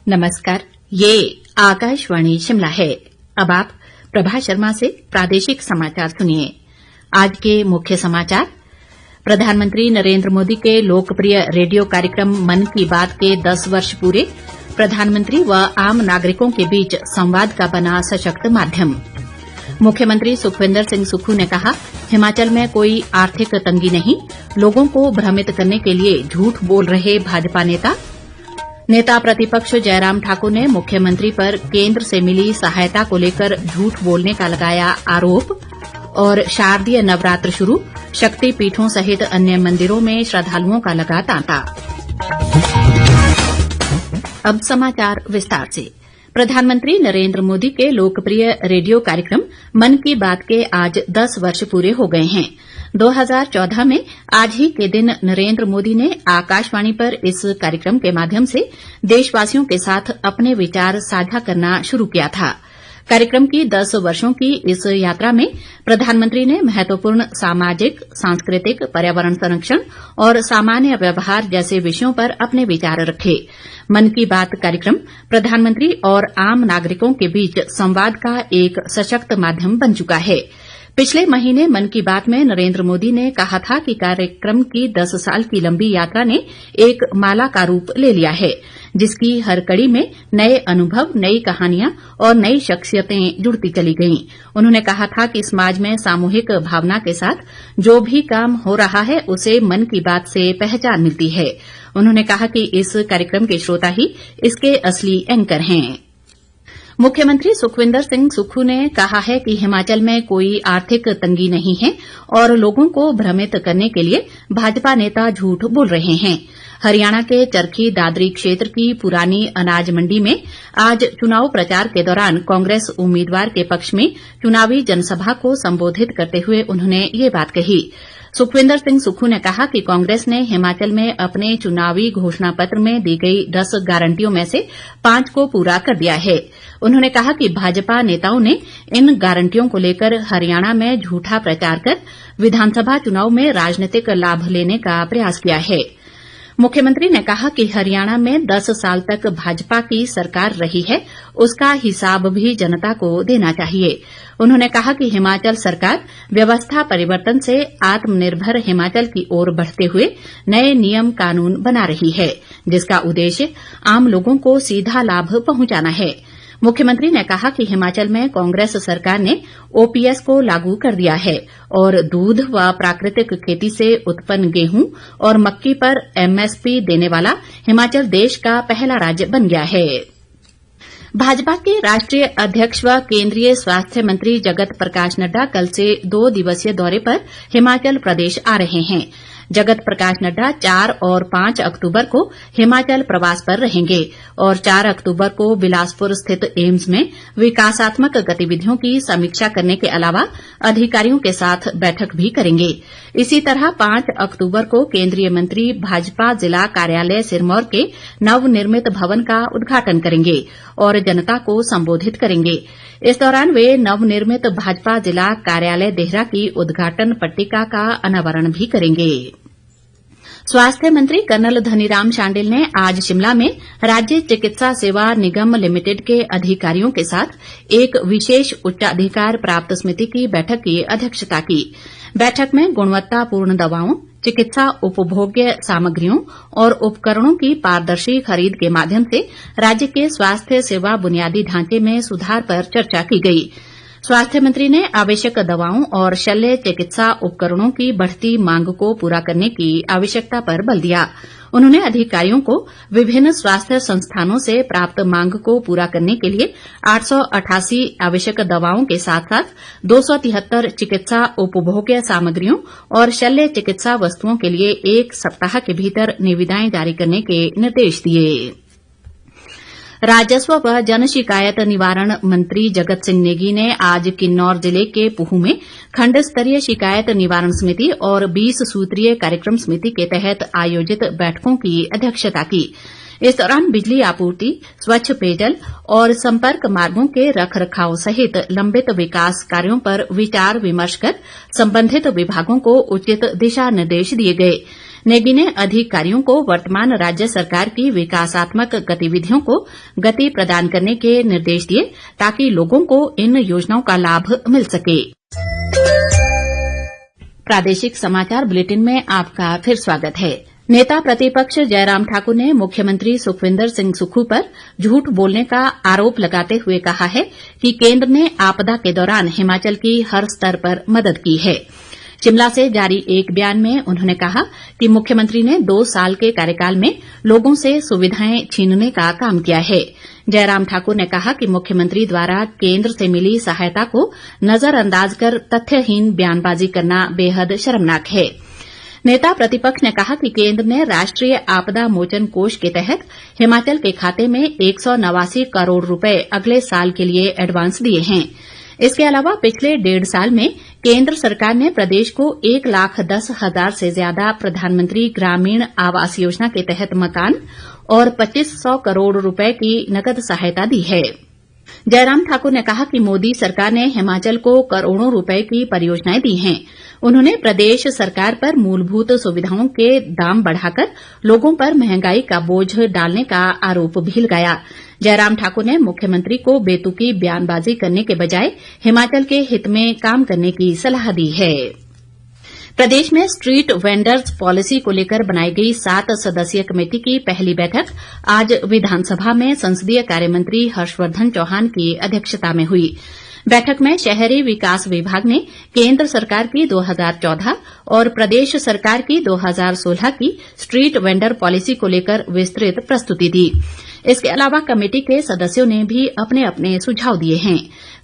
नमस्कार, ये आकाशवाणी शिमला है। अब आप प्रभा शर्मा से प्रादेशिक समाचार सुनिए। आज के मुख्य समाचार। प्रधानमंत्री नरेंद्र मोदी के लोकप्रिय रेडियो कार्यक्रम मन की बात के 10 वर्ष पूरे। प्रधानमंत्री व आम नागरिकों के बीच संवाद का बना सशक्त माध्यम। मुख्यमंत्री सुखविंदर सिंह सुक्खू ने कहा, हिमाचल में कोई आर्थिक तंगी नहीं, लोगों को भ्रमित करने के लिए झूठ बोल रहे भाजपा नेता प्रतिपक्ष जयराम ठाकुर ने मुख्यमंत्री पर केंद्र से मिली सहायता को लेकर झूठ बोलने का लगाया आरोप। और शारदीय नवरात्र शुरू, शक्ति पीठों सहित अन्य मंदिरों में श्रद्धालुओं का लगा तांता। अब समाचार विस्तार से। प्रधानमंत्री नरेंद्र मोदी के लोकप्रिय रेडियो कार्यक्रम मन की बात के आज 10 वर्ष पूरे हो गए हैं। 2014 में आज ही के दिन नरेंद्र मोदी ने आकाशवाणी पर इस कार्यक्रम के माध्यम से देशवासियों के साथ अपने विचार साझा करना शुरू किया था। कार्यक्रम की 10 वर्षों की इस यात्रा में प्रधानमंत्री ने महत्वपूर्ण सामाजिक, सांस्कृतिक, पर्यावरण संरक्षण और सामान्य व्यवहार जैसे विषयों पर अपने विचार रखे। मन की बात कार्यक्रम प्रधानमंत्री और आम नागरिकों के बीच संवाद का एक सशक्त माध्यम बन चुका है। पिछले महीने मन की बात में नरेंद्र मोदी ने कहा था कि कार्यक्रम की 10 साल की लंबी यात्रा ने एक माला का रूप ले लिया है, जिसकी हर कड़ी में नए अनुभव, नई कहानियां और नई शख्सियतें जुड़ती चली गईं। उन्होंने कहा था कि समाज में सामूहिक भावना के साथ जो भी काम हो रहा है, उसे मन की बात से पहचान मिलती है। उन्होंने कहा कि इस कार्यक्रम के श्रोता ही इसके असली एंकर हैं। मुख्यमंत्री सुखविंदर सिंह सुक्खू ने कहा है कि हिमाचल में कोई आर्थिक तंगी नहीं है और लोगों को भ्रमित करने के लिए भाजपा नेता झूठ बोल रहे हैं। हरियाणा के चरखी दादरी क्षेत्र की पुरानी अनाज मंडी में आज चुनाव प्रचार के दौरान कांग्रेस उम्मीदवार के पक्ष में चुनावी जनसभा को संबोधित करते हुए उन्होंने ये बात कही। सुखविंदर सिंह सुक्खू ने कहा कि कांग्रेस ने हिमाचल में अपने चुनावी घोषणा पत्र में दी गई 10 गारंटियों में से 5 को पूरा कर दिया है। उन्होंने कहा कि भाजपा नेताओं ने इन गारंटियों को लेकर हरियाणा में झूठा प्रचार कर विधानसभा चुनाव में राजनीतिक लाभ लेने का प्रयास किया है। मुख्यमंत्री ने कहा कि हरियाणा में 10 साल तक भाजपा की सरकार रही है, उसका हिसाब भी जनता को देना चाहिए। उन्होंने कहा कि हिमाचल सरकार व्यवस्था परिवर्तन से आत्मनिर्भर हिमाचल की ओर बढ़ते हुए नए नियम कानून बना रही है, जिसका उद्देश्य आम लोगों को सीधा लाभ पहुंचाना है। मुख्यमंत्री ने कहा कि हिमाचल में कांग्रेस सरकार ने ओपीएस को लागू कर दिया है और दूध व प्राकृतिक खेती से उत्पन्न गेहूं और मक्की पर एमएसपी देने वाला हिमाचल देश का पहला राज्य बन गया है। भाजपा के राष्ट्रीय अध्यक्ष व केंद्रीय स्वास्थ्य मंत्री जगत प्रकाश नड्डा कल से 2 दिवसीय दौरे पर हिमाचल प्रदेश आ रहे हैं। जगत प्रकाश नड्डा 4 और 5 अक्टूबर को हिमाचल प्रवास पर रहेंगे और 4 अक्टूबर को बिलासपुर स्थित एम्स में विकासात्मक गतिविधियों की समीक्षा करने के अलावा अधिकारियों के साथ बैठक भी करेंगे। इसी तरह 5 अक्टूबर को केंद्रीय मंत्री भाजपा जिला कार्यालय सिरमौर के नवनिर्मित भवन का उद्घाटन करेंगे और जनता को संबोधित करेंगे। इस दौरान वे नवनिर्मित भाजपा जिला कार्यालय देहरा की उद्घाटन पट्टिका का अनावरण भी करेंगे। स्वास्थ्य मंत्री कर्नल धनीराम शांडिल ने आज शिमला में राज्य चिकित्सा सेवा निगम लिमिटेड के अधिकारियों के साथ एक विशेष उच्चाधिकार प्राप्त समिति की बैठक की अध्यक्षता की। बैठक में गुणवत्तापूर्ण दवाओं, चिकित्सा उपभोग्य सामग्रियों और उपकरणों की पारदर्शी खरीद के माध्यम से राज्य के स्वास्थ्य सेवा बुनियादी ढांचे में सुधार पर चर्चा की गई। स्वास्थ्य मंत्री ने आवश्यक दवाओं और शल्य चिकित्सा उपकरणों की बढ़ती मांग को पूरा करने की आवश्यकता पर बल दिया। उन्होंने अधिकारियों को विभिन्न स्वास्थ्य संस्थानों से प्राप्त मांग को पूरा करने के लिए 888 आवश्यक दवाओं के साथ साथ 273 चिकित्सा उपभोग्य सामग्रियों और शल्य चिकित्सा वस्तुओं के लिए 1 सप्ताह के भीतर निविदाएं जारी करने के निर्देश दिए। राजस्व व जन शिकायत निवारण मंत्री जगत सिंह नेगी ने आज किन्नौर जिले के पूह में खंड स्तरीय शिकायत निवारण समिति और 20 सूत्रीय कार्यक्रम समिति के तहत आयोजित बैठकों की अध्यक्षता की। इस दौरान बिजली आपूर्ति, स्वच्छ पेयजल और संपर्क मार्गों के रखरखाव सहित लंबित विकास कार्यों पर विचार विमर्श कर संबंधित विभागों को उचित दिशा निर्देश दिए गए। नेगी ने अधिकारियों को वर्तमान राज्य सरकार की विकासात्मक गतिविधियों को गति प्रदान करने के निर्देश दिए ताकि लोगों को इन योजनाओं का लाभ मिल सके। प्रादेशिक समाचार बुलेटिन में आपका फिर स्वागत है। नेता प्रतिपक्ष जयराम ठाकुर ने मुख्यमंत्री सुखविंदर सिंह सुक्खू पर झूठ बोलने का आरोप लगाते हुए कहा है कि केंद्र ने आपदा के दौरान हिमाचल की हर स्तर पर मदद की है। शिमला से जारी एक बयान में उन्होंने कहा कि मुख्यमंत्री ने 2 साल के कार्यकाल में लोगों से सुविधाएं छीनने का काम किया है। जयराम ठाकुर ने कहा कि मुख्यमंत्री द्वारा केंद्र से मिली सहायता को नजरअंदाज कर तथ्यहीन बयानबाजी करना बेहद शर्मनाक है। नेता प्रतिपक्ष ने कहा कि केंद्र ने राष्ट्रीय आपदा मोचन कोष के तहत हिमाचल के खाते में 189 करोड़ रुपए अगले साल के लिए एडवांस दिए हैं। इसके अलावा पिछले 1.5 साल में केंद्र सरकार ने प्रदेश को 1,10,000 से ज्यादा प्रधानमंत्री ग्रामीण आवास योजना के तहत मकान और 2500 करोड़ रुपए की नकद सहायता दी है। जयराम ठाकुर ने कहा कि मोदी सरकार ने हिमाचल को करोड़ों रुपए की परियोजनाएं दी हैं। उन्होंने प्रदेश सरकार पर मूलभूत सुविधाओं के दाम बढ़ाकर लोगों पर महंगाई का बोझ डालने का आरोप भी लगाया। जयराम ठाकुर ने मुख्यमंत्री को बेतुकी बयानबाजी करने के बजाय हिमाचल के हित में काम करने की सलाह दी है। प्रदेश में स्ट्रीट वेंडर्स पॉलिसी को लेकर बनाई गई 7 सदस्यीय कमेटी की पहली बैठक आज विधानसभा में संसदीय कार्य मंत्री हर्षवर्धन चौहान की अध्यक्षता में हुई। बैठक में शहरी विकास विभाग ने केंद्र सरकार की 2014 और प्रदेश सरकार की 2016 की स्ट्रीट वेंडर पॉलिसी को लेकर विस्तृत प्रस्तुति दी। इसके अलावा कमेटी के सदस्यों ने भी अपने अपने सुझाव दिए हैं।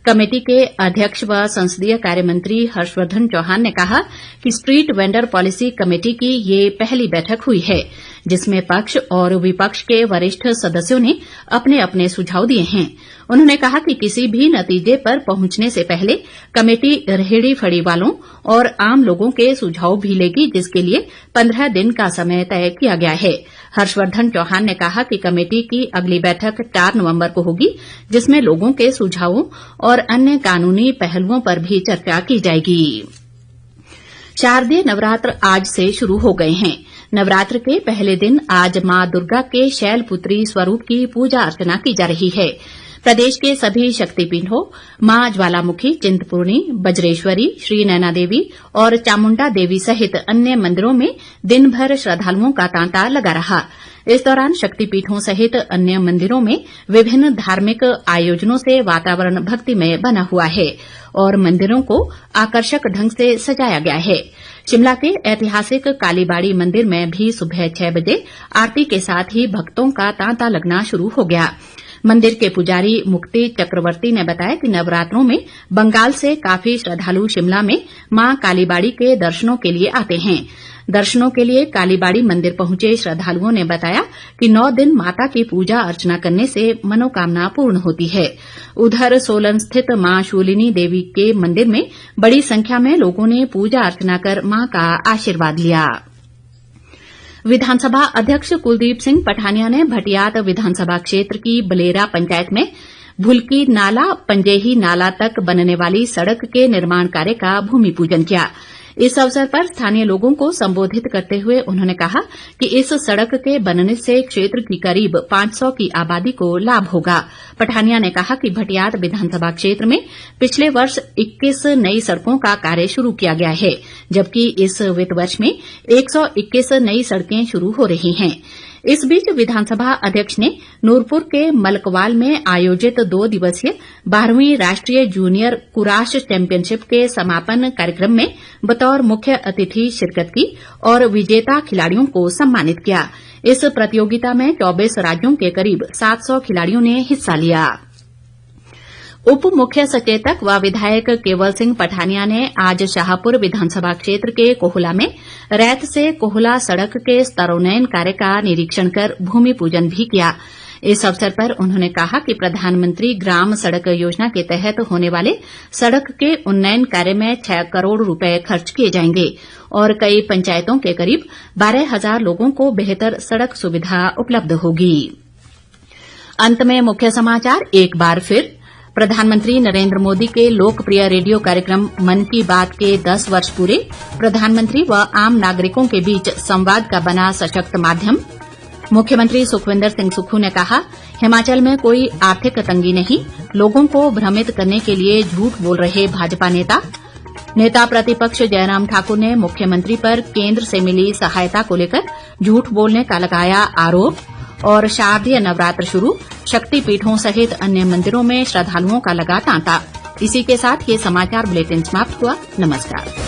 कमेटी के अध्यक्ष व संसदीय कार्य मंत्री हर्षवर्धन चौहान ने कहा कि स्ट्रीट वेंडर पॉलिसी कमेटी की ये पहली बैठक हुई है जिसमें पक्ष और विपक्ष के वरिष्ठ सदस्यों ने अपने अपने सुझाव दिए हैं। उन्होंने कहा कि किसी भी नतीजे पर पहुंचने से पहले कमेटी रेहड़ी फड़ी वालों और आम लोगों के सुझाव भी लेगी, जिसके लिए 15 दिन का समय तय किया गया है। हर्षवर्धन चौहान ने कहा कि कमेटी की अगली बैठक 4 नवंबर को होगी, जिसमें लोगों के सुझावों और अन्य कानूनी पहलुओं पर भी चर्चा की जाएगी। शारदीय नवरात्र आज से शुरू हो गए हैं। नवरात्र के पहले दिन आज मां दुर्गा के शैलपुत्री स्वरूप की पूजा अर्चना की जा रही है। प्रदेश के सभी शक्तिपीठों मां ज्वालामुखी, चिंतपूर्णी, बज्रेश्वरी, श्री नैना देवी और चामुंडा देवी सहित अन्य मंदिरों में दिन भर श्रद्धालुओं का तांता लगा रहा। इस दौरान शक्तिपीठों सहित अन्य मंदिरों में विभिन्न धार्मिक आयोजनों से वातावरण भक्तिमय बना हुआ है और मंदिरों को आकर्षक ढंग से सजाया गया है। शिमला के ऐतिहासिक कालीबाड़ी मंदिर में भी सुबह 6 बजे आरती के साथ ही भक्तों का तांता लगना शुरू हो गया। मंदिर के पुजारी मुक्ति चक्रवर्ती ने बताया कि नवरात्रों में बंगाल से काफी श्रद्धालु शिमला में मां कालीबाड़ी के दर्शनों के लिए आते हैं। दर्शनों के लिए कालीबाड़ी मंदिर पहुंचे श्रद्धालुओं ने बताया कि 9 दिन माता की पूजा अर्चना करने से मनोकामना पूर्ण होती है। उधर सोलन स्थित मां शूलिनी देवी के मंदिर में बड़ी संख्या में लोगों ने पूजा अर्चना कर मां का आशीर्वाद लिया। विधानसभा अध्यक्ष कुलदीप सिंह पठानिया ने भटियात विधानसभा क्षेत्र की बलेरा पंचायत में भुलकी नाला पंजेही नाला तक बनने वाली सड़क के निर्माण कार्य का भूमि पूजन किया। इस अवसर पर स्थानीय लोगों को संबोधित करते हुए उन्होंने कहा कि इस सड़क के बनने से क्षेत्र की करीब 500 की आबादी को लाभ होगा। पठानिया ने कहा कि भटियात विधानसभा क्षेत्र में पिछले वर्ष 21 नई सड़कों का कार्य शुरू किया गया है, जबकि इस वित्त वर्ष में 121 नई सड़कें शुरू हो रही हैं। इस बीच विधानसभा अध्यक्ष ने नूरपुर के मलकवाल में आयोजित 2 दिवसीय 12वीं राष्ट्रीय जूनियर कुराश चैंपियनशिप के समापन कार्यक्रम में बतौर मुख्य अतिथि शिरकत की और विजेता खिलाड़ियों को सम्मानित किया। इस प्रतियोगिता में 24 राज्यों के करीब 700 खिलाड़ियों ने हिस्सा लिया। उप मुख्य सचेतक व विधायक केवल सिंह पठानिया ने आज शाहपुर विधानसभा क्षेत्र के कोहला में रैत से कोहला सड़क के स्तरोन्नयन कार्य का निरीक्षण कर भूमि पूजन भी किया। इस अवसर पर उन्होंने कहा कि प्रधानमंत्री ग्राम सड़क योजना के तहत होने वाले सड़क के उन्नयन कार्य में 6 करोड़ रुपए खर्च किए जाएंगे और कई पंचायतों के करीब 12,000 लोगों को बेहतर सड़क सुविधा उपलब्ध होगी। अंत में मुख्य समाचार एक बार फिर। प्रधानमंत्री नरेंद्र मोदी के लोकप्रिय रेडियो कार्यक्रम मन की बात के 10 वर्ष पूरे, प्रधानमंत्री व आम नागरिकों के बीच संवाद का बना सशक्त माध्यम। मुख्यमंत्री सुखविंदर सिंह सुक्खू ने कहा, हिमाचल में कोई आर्थिक तंगी नहीं, लोगों को भ्रमित करने के लिए झूठ बोल रहे भाजपा नेता प्रतिपक्ष जयराम ठाकुर ने मुख्यमंत्री पर केंद्र से मिली सहायता को लेकर झूठ बोलने का लगाया आरोप। और शारदीय नवरात्र शुरू, शक्तिपीठों सहित अन्य मंदिरों में श्रद्धालुओं का लगा तांता। इसी के साथ ये समाचार बुलेटिन समाप्त हुआ। नमस्कार।